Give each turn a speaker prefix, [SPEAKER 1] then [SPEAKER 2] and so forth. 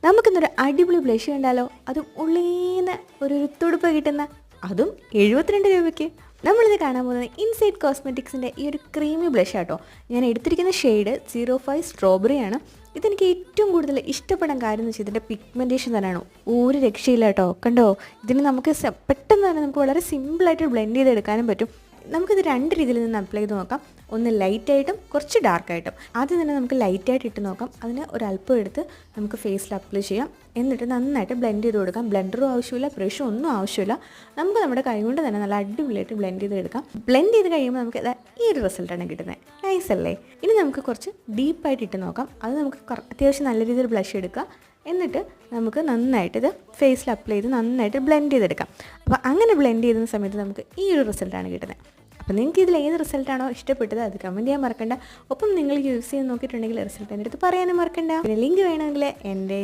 [SPEAKER 1] നമുക്കിന്നൊരു അടിപൊളി ബ്ലഷ് കണ്ടാലോ? അതും ഉള്ളീന്ന് ഒരു തുടുപ്പ് കിട്ടുന്ന, അതും 72 രൂപയ്ക്ക്. നമ്മളിത് കാണാൻ പോകുന്നത് ഇൻസൈഡ് കോസ്മെറ്റിക്സിൻ്റെ ഈ ഒരു ക്രീമി ബ്ലഷ് ആട്ടോ. ഞാൻ എടുത്തിരിക്കുന്ന ഷെയ്ഡ് 05 സ്ട്രോബെറി ആണ്. ഇതെനിക്ക് ഏറ്റവും കൂടുതൽ ഇഷ്ടപ്പെടാൻ കാര്യം എന്ന് വെച്ചാൽ ഇതിൻ്റെ പിഗ്മെൻറ്റേഷൻ തന്നെയാണ്. ഒരു രക്ഷയില്ല കേട്ടോ. കണ്ടോ, ഇതിന് നമുക്ക് പെട്ടെന്ന് തന്നെ നമുക്ക് വളരെ സിമ്പിളായിട്ട് ബ്ലെൻഡ് ചെയ്തെടുക്കാനും പറ്റും. നമുക്കിത് രണ്ട് രീതിയിൽ നിന്ന് അപ്ലൈ ചെയ്ത് നോക്കാം. ഒന്ന് ലൈറ്റായിട്ടും കുറച്ച് ഡാർക്കായിട്ടും. ആദ്യം തന്നെ നമുക്ക് ലൈറ്റായിട്ട് ഇട്ട് നോക്കാം. അതിന് ഒരല്പം എടുത്ത് നമുക്ക് ഫേസിൽ അപ്ലൈ ചെയ്യാം. എന്നിട്ട് നന്നായിട്ട് ബ്ലെൻഡ് ചെയ്ത് കൊടുക്കാം. ബ്ലെൻഡറും ആവശ്യമില്ല, ബ്രഷും ഒന്നും ആവശ്യമില്ല. നമുക്ക് നമ്മുടെ കൈ കൊണ്ട് തന്നെ നല്ല അടിപൊളിയായിട്ട് ബ്ലെൻഡ് ചെയ്ത് എടുക്കാം. ബ്ലെൻഡ് ചെയ്ത് കഴിയുമ്പോൾ നമുക്ക് ഈ ഒരു റിസൾട്ടാണ് കിട്ടുന്നത്. നൈസ് അല്ലേ? ഇനി നമുക്ക് കുറച്ച് ഡീപ്പായിട്ട് ഇട്ട് നോക്കാം. അത് നമുക്ക് അത്യാവശ്യം നല്ല രീതിയിൽ ബ്ലഷ് എടുക്കുക. എന്നിട്ട് നമുക്ക് നന്നായിട്ട് ഇത് ഫേസിൽ അപ്ലൈ ചെയ്ത് നന്നായിട്ട് ബ്ലെൻഡ് ചെയ്തെടുക്കാം. അപ്പോൾ അങ്ങനെ ബ്ലെൻഡ് ചെയ്യുന്ന സമയത്ത് നമുക്ക് ഈ ഒരു റിസൾട്ടാണ് കിട്ടുന്നത്. അപ്പോൾ നിങ്ങൾക്ക് ഇതിൽ ഏത് റിസൾട്ടാണോ ഇഷ്ടപ്പെട്ടത് അത് കമൻറ്റ് ചെയ്യാൻ മറക്കണ്ട. ഒപ്പം നിങ്ങൾ യൂസ് ചെയ്ത് നോക്കിയിട്ടുണ്ടെങ്കിൽ റിസൾട്ട് എൻ്റെ അടുത്ത് പറയാനും മറക്കണ്ട. പിന്നെ ലിങ്ക് വേണമെങ്കിൽ എൻ്റെ